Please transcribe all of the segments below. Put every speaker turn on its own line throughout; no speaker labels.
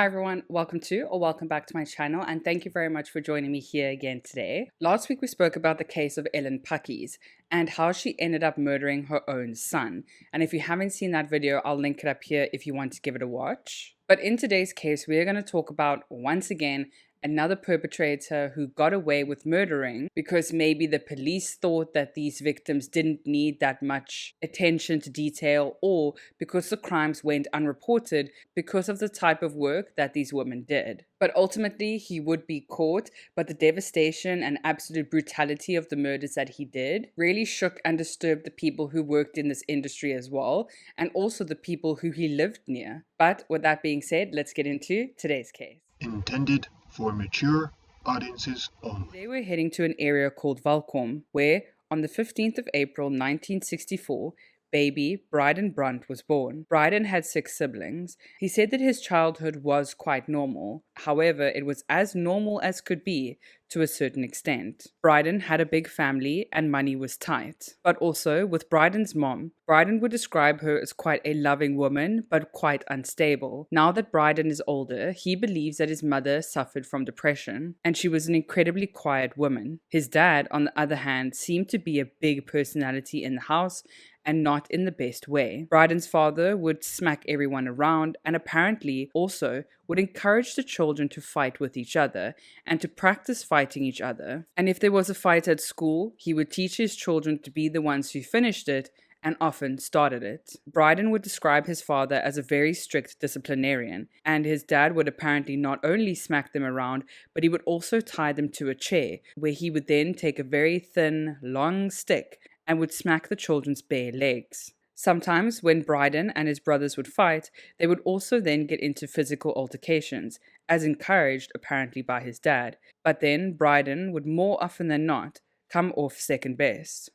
Hi everyone, welcome back to my channel, and thank you very much for joining me here again today. Last week we spoke about the case of Ellen Puckeys and how she ended up murdering her own son. And if you haven't seen that video, I'll link it up here if you want to give it a watch. But in today's case, we are going to talk about, once again, another perpetrator who got away with murdering because maybe the police thought that these victims didn't need that much attention to detail, or because the crimes went unreported because of the type of work that these women did. But ultimately, he would be caught, but the devastation and absolute brutality of the murders that he did really shook and disturbed the people who worked in this industry as well, and also the people who he lived near. But with that being said, let's get into today's case.
Intended for mature audiences only.
Today we're heading to an area called Valkom, where on the 15th of April 1964, baby Brydon Brandt was born. Brydon had 6 siblings. He said that his childhood was quite normal. However, it was as normal as could be to a certain extent. Brydon had a big family and money was tight. But also, with Brydon's mom, Brydon would describe her as quite a loving woman, but quite unstable. Now that Brydon is older, he believes that his mother suffered from depression, and she was an incredibly quiet woman. His dad, on the other hand, seemed to be a big personality in the house, and not in the best way. Brydon's father would smack everyone around and apparently also would encourage the children to fight with each other and to practice fighting each other. And if there was a fight at school, he would teach his children to be the ones who finished it and often started it. Brydon would describe his father as a very strict disciplinarian, and his dad would apparently not only smack them around, but he would also tie them to a chair, where he would then take a very thin, long stick and would smack the children's bare legs. Sometimes, when Brydon and his brothers would fight, they would also then get into physical altercations, as encouraged apparently by his dad. But then Brydon would more often than not come off second best.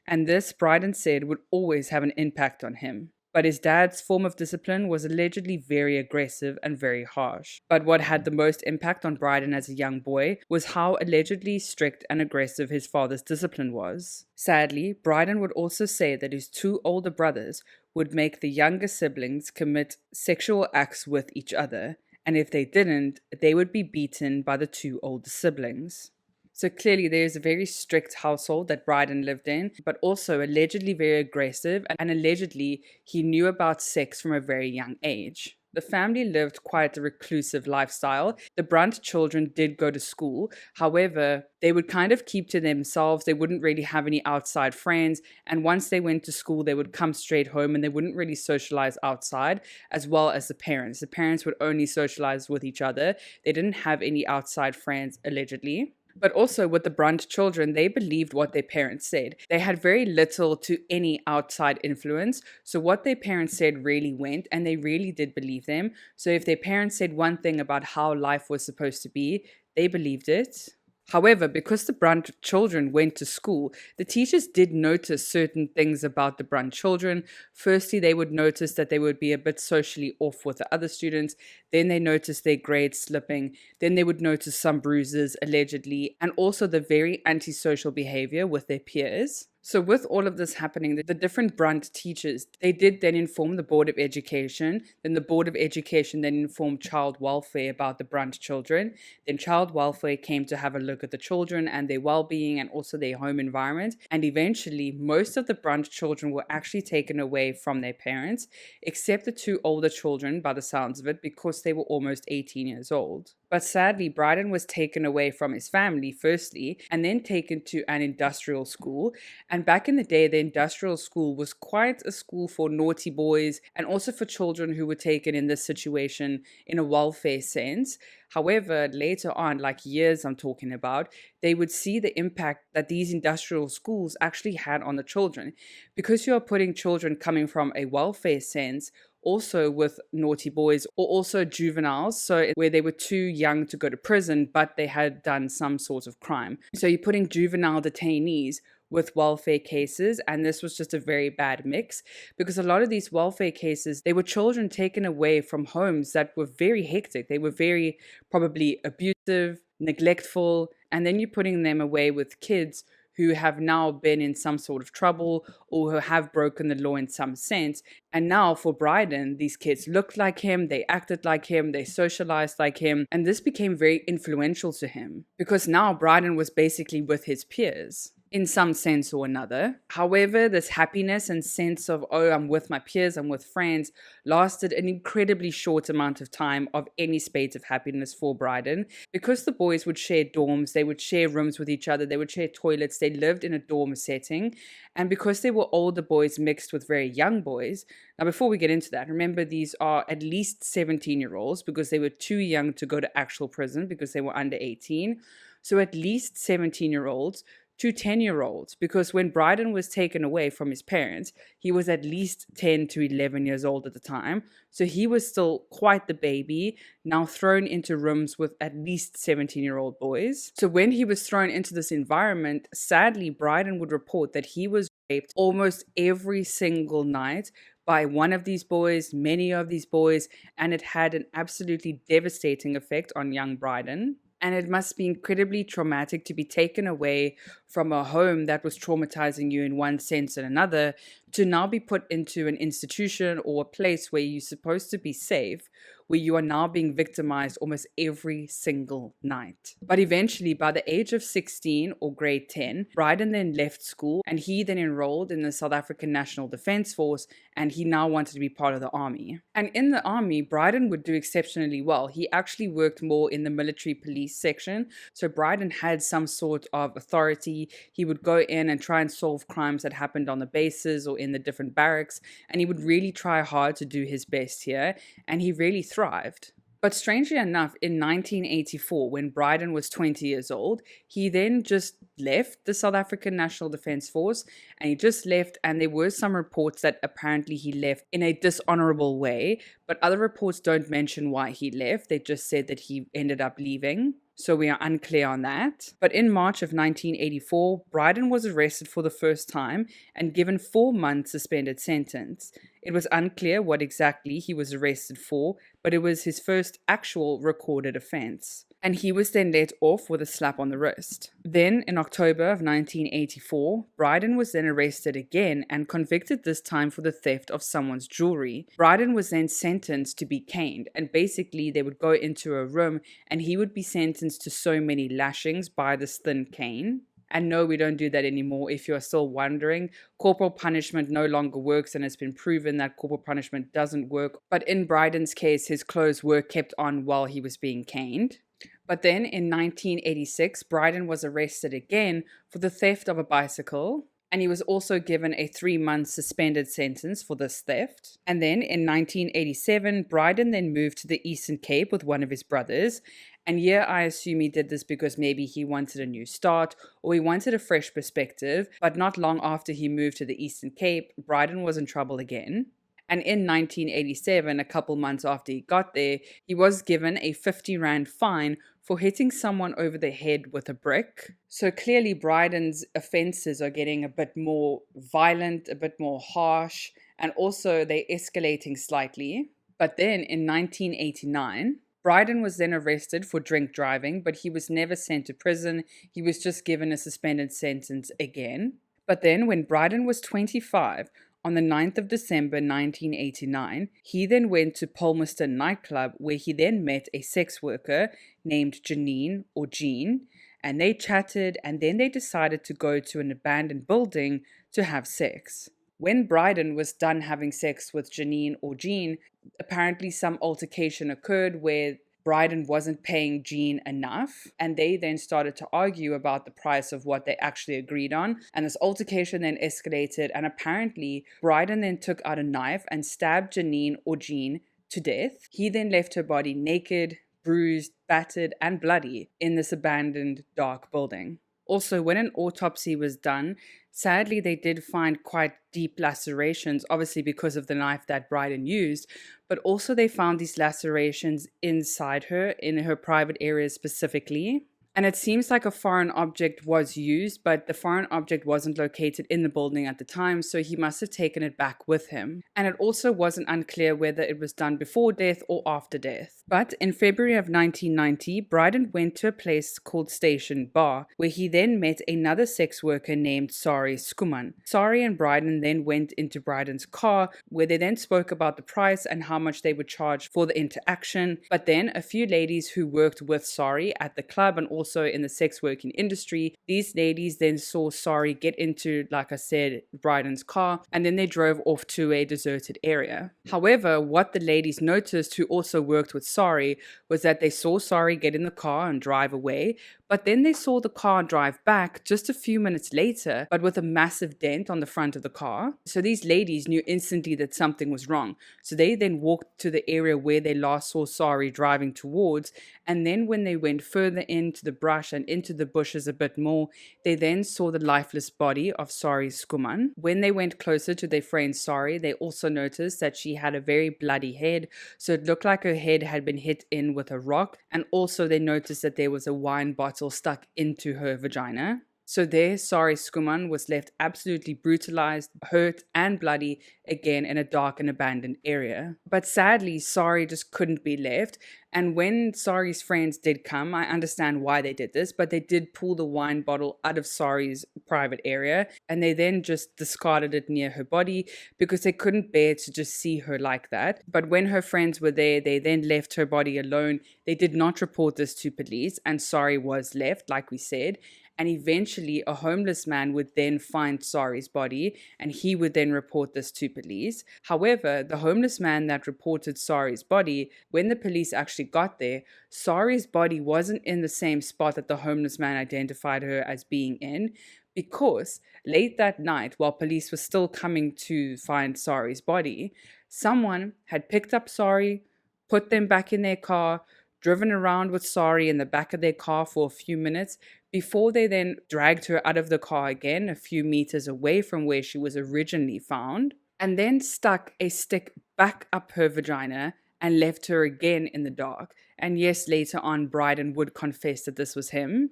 And this, Brydon said, would always have an impact on him. But his dad's form of discipline was allegedly very aggressive and very harsh. But what had the most impact on Brydon as a young boy was how allegedly strict and aggressive his father's discipline was. Sadly, Brydon would also say that his 2 older brothers would make the younger siblings commit sexual acts with each other, and if they didn't, they would be beaten by the 2 older siblings. So clearly there is a very strict household that Brydon lived in, but also allegedly very aggressive, and allegedly he knew about sex from a very young age. The family lived quite a reclusive lifestyle. The Brandt children did go to school. However, they would kind of keep to themselves. They wouldn't really have any outside friends. And once they went to school, they would come straight home and they wouldn't really socialize outside, as well as the parents. The parents would only socialize with each other. They didn't have any outside friends, allegedly. But also with the Brandt children, they believed what their parents said. They had very little to any outside influence. So what their parents said really went, and they really did believe them. So if their parents said one thing about how life was supposed to be, they believed it. However, because the Brandt children went to school, the teachers did notice certain things about the Brandt children. Firstly, they would notice that they would be a bit socially off with the other students. Then they noticed their grades slipping. Then they would notice some bruises, allegedly, and also the very antisocial behavior with their peers. So with all of this happening, the different Brandt teachers, they did then inform the Board of Education. Then the Board of Education then informed Child Welfare about the Brandt children. Then Child Welfare came to have a look at the children and their well-being and also their home environment. And eventually, most of the Brandt children were actually taken away from their parents, except the 2 older children, by the sounds of it, because they were almost 18 years old. But sadly, Brydon was taken away from his family firstly, and then taken to an industrial school. And back in the day, the industrial school was quite a school for naughty boys and also for children who were taken in this situation in a welfare sense. However, later on, like years I'm talking about, they would see the impact that these industrial schools actually had on the children. Because you are putting children coming from a welfare sense also with naughty boys, or also juveniles, so where they were too young to go to prison, but they had done some sort of crime. So you're putting juvenile detainees with welfare cases, and this was just a very bad mix, because a lot of these welfare cases, they were children taken away from homes that were very hectic. They were very probably abusive, neglectful, and then you're putting them away with kids who have now been in some sort of trouble or who have broken the law in some sense. And now for Brydon, these kids looked like him, they acted like him, they socialized like him, and this became very influential to him because now Brydon was basically with his peers in some sense or another. However, this happiness and sense of, oh, I'm with my peers, I'm with friends, lasted an incredibly short amount of time of any spate of happiness for Brydon. Because the boys would share dorms, they would share rooms with each other, they would share toilets, they lived in a dorm setting. And because they were older boys mixed with very young boys, now before we get into that, remember these are at least 17-year-olds because they were too young to go to actual prison because they were under 18. So at least 17-year-olds to 10-year-olds, because when Brydon was taken away from his parents, he was at least 10 to 11 years old at the time. So he was still quite the baby, now thrown into rooms with at least 17-year-old boys. So when he was thrown into this environment, sadly, Brydon would report that he was raped almost every single night by one of these boys, many of these boys, and it had an absolutely devastating effect on young Brydon. And it must be incredibly traumatic to be taken away from a home that was traumatizing you in one sense and another to now be put into an institution or a place where you're supposed to be safe, where you are now being victimized almost every single night. But eventually, by the age of 16 or grade 10, Brydon then left school and he then enrolled in the South African National Defence Force, and he now wanted to be part of the army. And in the army, Brydon would do exceptionally well. He actually worked more in the military police section. So Brydon had some sort of authority. He would go in and try and solve crimes that happened on the bases or in the different barracks. And he would really try hard to do his best here. And he really thrived. But strangely enough, in 1984, when Brydon was 20 years old, he then just left the South African National Defence Force, and he just left, and there were some reports that apparently he left in a dishonorable way, but other reports don't mention why he left. They just said that he ended up leaving. So we are unclear on that. But in March of 1984, Brydon was arrested for the first time and given 4 months suspended sentence. It was unclear what exactly he was arrested for, but it was his first actual recorded offense. And he was then let off with a slap on the wrist. Then, in October of 1984, Brydon was then arrested again and convicted this time for the theft of someone's jewelry. Brydon was then sentenced to be caned, and basically they would go into a room and he would be sentenced to so many lashings by this thin cane. And no, we don't do that anymore. If you are still wondering, corporal punishment no longer works, and it's been proven that corporal punishment doesn't work. But in Brydon's case, his clothes were kept on while he was being caned. But then in 1986, Brydon was arrested again for the theft of a bicycle, and he was also given a 3-month suspended sentence for this theft. And then in 1987, Brydon then moved to the Eastern Cape with one of his brothers. And yeah, I assume he did this because maybe he wanted a new start or he wanted a fresh perspective. But not long after he moved to the Eastern Cape, Brydon was in trouble again. And in 1987, a couple months after he got there, he was given a 50 Rand fine for hitting someone over the head with a brick. So clearly Brydon's offenses are getting a bit more violent, a bit more harsh, and also they're escalating slightly. But then in 1989, Brydon was then arrested for drink driving, but he was never sent to prison. He was just given a suspended sentence again. But then when Brydon was 25, on the 9th of December 1989, he then went to Palmerston nightclub where he then met a sex worker named Janine or Jean, and they chatted and then they decided to go to an abandoned building to have sex. When Brydon was done having sex with Janine or Jean, apparently some altercation occurred where Brydon wasn't paying Jean enough, and they then started to argue about the price of what they actually agreed on, and this altercation then escalated, and apparently Brydon then took out a knife and stabbed Janine or Jean to death. He then left her body naked, bruised, battered, and bloody in this abandoned dark building. Also, when an autopsy was done, sadly, they did find quite deep lacerations, obviously because of the knife that Brydon used, but also they found these lacerations inside her, in her private areas specifically. And it seems like a foreign object was used, but the foreign object wasn't located in the building at the time, so he must have taken it back with him. And it also wasn't unclear whether it was done before death or after death. But in February of 1990, Brydon went to a place called Station Bar, where he then met another sex worker named Sari Skuman. Sari and Brydon then went into Brydon's car, where they then spoke about the price and how much they would charge for the interaction. But then a few ladies who worked with Sari at the club and also in the sex working industry, these ladies then saw Sari get into, like I said, Brydon's car, and then they drove off to a deserted area. However, what the ladies noticed who also worked with Sari was that they saw Sari get in the car and drive away, but then they saw the car drive back just a few minutes later, but with a massive dent on the front of the car. So these ladies knew instantly that something was wrong. So they then walked to the area where they last saw Sari driving towards, and then when they went further into the brush and into the bushes a bit more, they then saw the lifeless body of Sari Skuman. When they went closer to their friend Sari, they also noticed that she had a very bloody head, so it looked like her head had been hit in with a rock, and also they noticed that there was a wine bottle stuck into her vagina. So there, Sari Skuman was left absolutely brutalized, hurt, and bloody again in a dark and abandoned area. But sadly, Sari just couldn't be left. And when Sari's friends did come, I understand why they did this, but they did pull the wine bottle out of Sari's private area, and they then just discarded it near her body because they couldn't bear to just see her like that. But when her friends were there, they then left her body alone. They did not report this to police, and Sari was left, like we said. And eventually a homeless man would then find Sari's body, and he would then report this to police. However, the homeless man that reported Sari's body, when the police actually got there, Sari's body wasn't in the same spot that the homeless man identified her as being in, because late that night, while police were still coming to find Sari's body, someone had picked up Sari, put them back in their car, driven around with Sari in the back of their car for a few minutes, before they then dragged her out of the car again a few meters away from where she was originally found, and then stuck a stick back up her vagina and left her again in the dark. And yes, later on, Brydon would confess that this was him.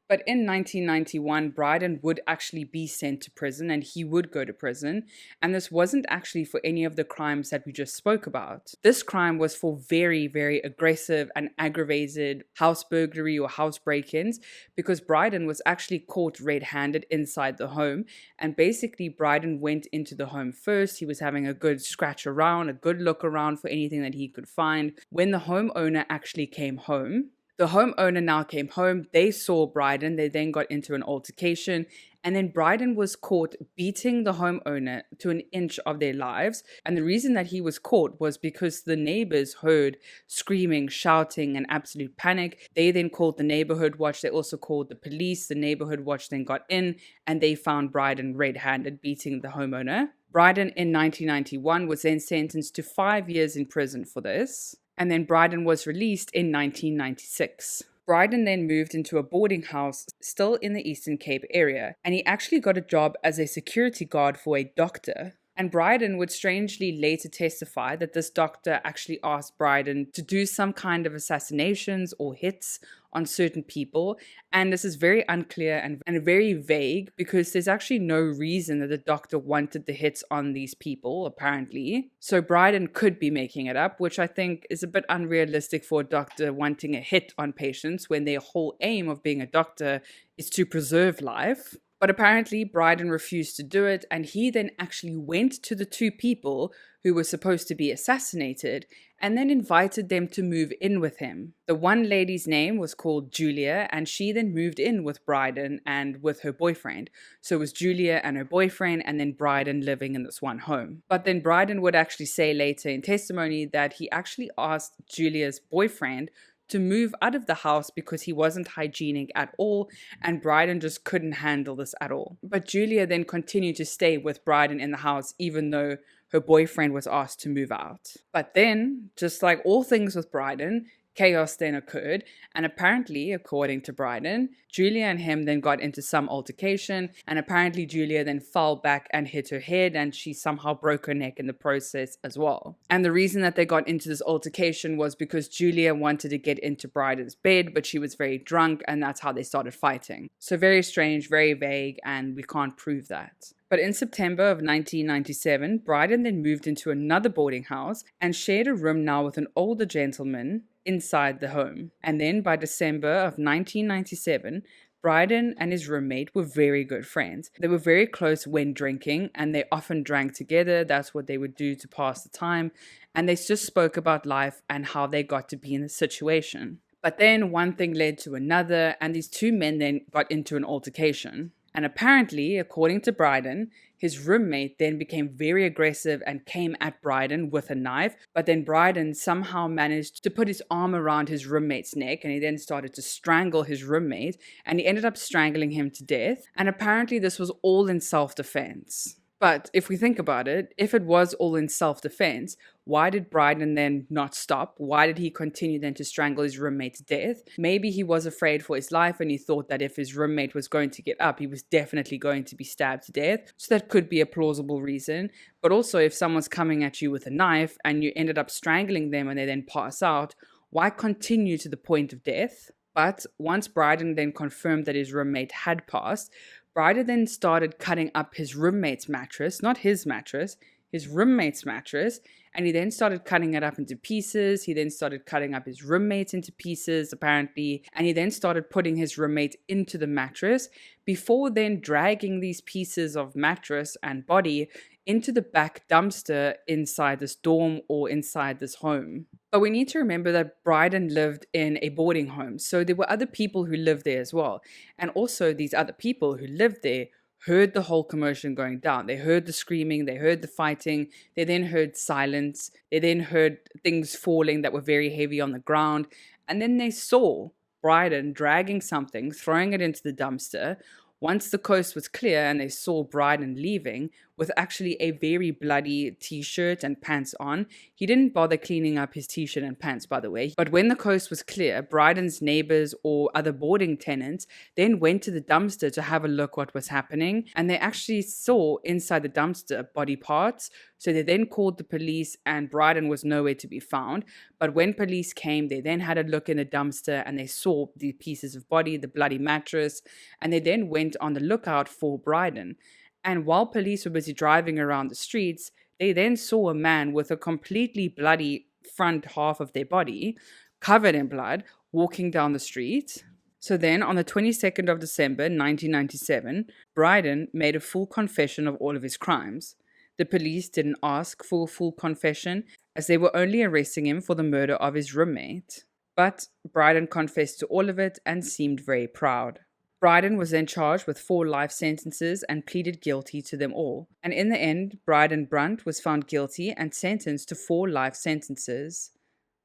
But in 1991, Brydon would actually be sent to prison, and he would go to prison. And this wasn't actually for any of the crimes that we just spoke about. This crime was for very, very aggressive and aggravated house burglary or house break-ins, because Brydon was actually caught red-handed inside the home. And basically, Brydon went into the home first. He was having a good scratch around, a good look around for anything that he could find. When the homeowner actually came home, the homeowner now came home, they saw Brydon, they then got into an altercation, and then Brydon was caught beating the homeowner to an inch of their lives. And the reason that he was caught was because the neighbors heard screaming, shouting, and absolute panic. They then called the neighborhood watch, they also called the police, the neighborhood watch then got in, and they found Brydon red-handed beating the homeowner. Brydon in 1991 was then sentenced to 5 years in prison for this. And then Brydon was released in 1996. Brydon then moved into a boarding house still in the Eastern Cape area, and he actually got a job as a security guard for a doctor. And Brydon would strangely later testify that this doctor actually asked Brydon to do some kind of assassinations or hits on certain people. And this is very unclear and very vague, because there's actually no reason that the doctor wanted the hits on these people, apparently. So Brydon could be making it up, which I think is a bit unrealistic for a doctor wanting a hit on patients when their whole aim of being a doctor is to preserve life. But apparently Brydon refused to do it, and he then actually went to the two people who were supposed to be assassinated and then invited them to move in with him. The one lady's name was called Julia, and she then moved in with Brydon and with her boyfriend. So it was Julia and her boyfriend, and then Brydon living in this one home. But then Brydon would actually say later in testimony that he actually asked Julia's boyfriend to move out of the house because he wasn't hygienic at all, and Brydon just couldn't handle this at all. But Julia then continued to stay with Brydon in the house even though her boyfriend was asked to move out. But then, just like all things with Brydon, Chaos then occurred, and apparently, according to Brydon, Julia and him then got into some altercation, and apparently Julia then fell back and hit her head, and she somehow broke her neck in the process as well. And the reason that they got into this altercation was because Julia wanted to get into Brydon's bed, but she was very drunk, and that's how they started fighting. So very strange, very vague, and we can't prove that. But in September of 1997, Brydon then moved into another boarding house and shared a room now with an older gentleman inside the home. And then by December of 1997, Brydon and his roommate were very good friends. They were very close when drinking, and they often drank together. That's what they would do to pass the time. And they just spoke about life and how they got to be in the situation. But then one thing led to another, and these two men then got into an altercation. And apparently, according to Brydon, his roommate then became very aggressive and came at Brydon with a knife. But then Brydon somehow managed to put his arm around his roommate's neck, and he then started to strangle his roommate, and he ended up strangling him to death. And apparently this was all in self-defense. But if we think about it, if it was all in self-defense, why did Brydon then not stop? Why did he continue then to strangle his roommate to death? Maybe he was afraid for his life and he thought that if his roommate was going to get up, he was definitely going to be stabbed to death. So that could be a plausible reason. But also, if someone's coming at you with a knife and you ended up strangling them and they then pass out, why continue to the point of death? But once Brydon then confirmed that his roommate had passed, Brydon then started cutting up his roommate's mattress, not his mattress, his roommate's mattress, and he then started cutting it up into pieces. He then started cutting up his roommate into pieces, apparently, and he then started putting his roommate into the mattress before then dragging these pieces of mattress and body into the back dumpster inside this dorm or inside this home. But we need to remember that Brydon lived in a boarding home, so there were other people who lived there as well. And also these other people who lived there heard the whole commotion going down. They heard the screaming, they heard the fighting, they then heard silence, they then heard things falling that were very heavy on the ground, and then they saw Brydon dragging something, throwing it into the dumpster. Once the coast was clear and they saw Brydon leaving with actually a very bloody t-shirt and pants on, he didn't bother cleaning up his t-shirt and pants, by the way. But when the coast was clear, Brydon's neighbors or other boarding tenants then went to the dumpster to have a look what was happening, and they actually saw inside the dumpster body parts. So they then called the police, and Brydon was nowhere to be found. But when police came, they then had a look in the dumpster and they saw the pieces of body, the bloody mattress, and they then went on the lookout for Brydon. And while police were busy driving around the streets, they then saw a man with a completely bloody front half of their body, covered in blood, walking down the street. So then, on the 22nd of December 1997, Brydon made a full confession of all of his crimes. The police didn't ask for a full confession, as they were only arresting him for the murder of his roommate. But Brydon confessed to all of it and seemed very proud. Brydon was then charged with 4 life sentences and pleaded guilty to them all. And in the end, Brydon Brandt was found guilty and sentenced to 4 life sentences.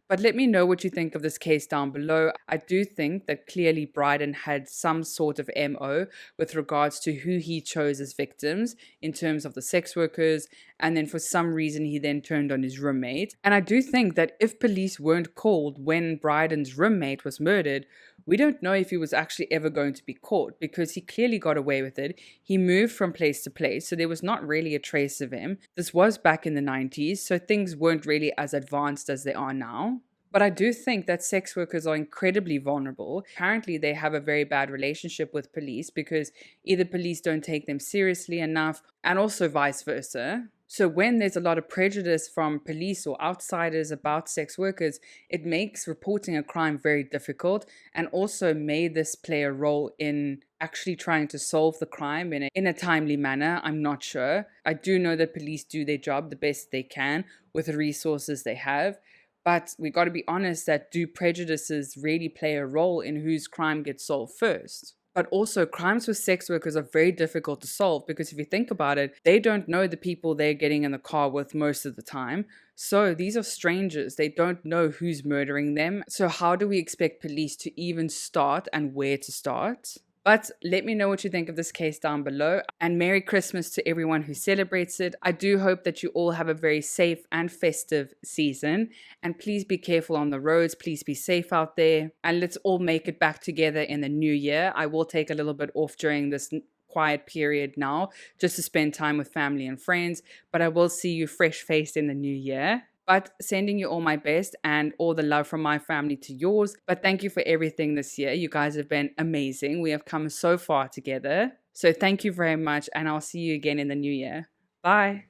But let me know what you think of this case down below. I do think that clearly Brydon had some sort of MO with regards to who he chose as victims in terms of the sex workers, and then for some reason he then turned on his roommate. And I do think that if police weren't called when Brydon's roommate was murdered, we don't know if he was actually ever going to be caught, because he clearly got away with it. He moved from place to place, so there was not really a trace of him. This was back in the 90s, so things weren't really as advanced as they are now. But I do think that sex workers are incredibly vulnerable. Apparently, they have a very bad relationship with police because either police don't take them seriously enough, and also vice versa. So when there's a lot of prejudice from police or outsiders about sex workers, it makes reporting a crime very difficult, and also may this play a role in actually trying to solve the crime in a timely manner. I'm not sure. I do know that police do their job the best they can with the resources they have. But we got to be honest that do prejudices really play a role in whose crime gets solved first? But also, crimes with sex workers are very difficult to solve because if you think about it, they don't know the people they're getting in the car with most of the time. So these are strangers. They don't know who's murdering them. So how do we expect police to even start and where to start? But let me know what you think of this case down below. And Merry Christmas to everyone who celebrates it. I do hope that you all have a very safe and festive season. And please be careful on the roads. Please be safe out there. And let's all make it back together in the new year. I will take a little bit off during this quiet period now just to spend time with family and friends. But I will see you fresh faced in the new year. But sending you all my best and all the love from my family to yours. But thank you for everything this year. You guys have been amazing. We have come so far together. So thank you very much. And I'll see you again in the new year. Bye.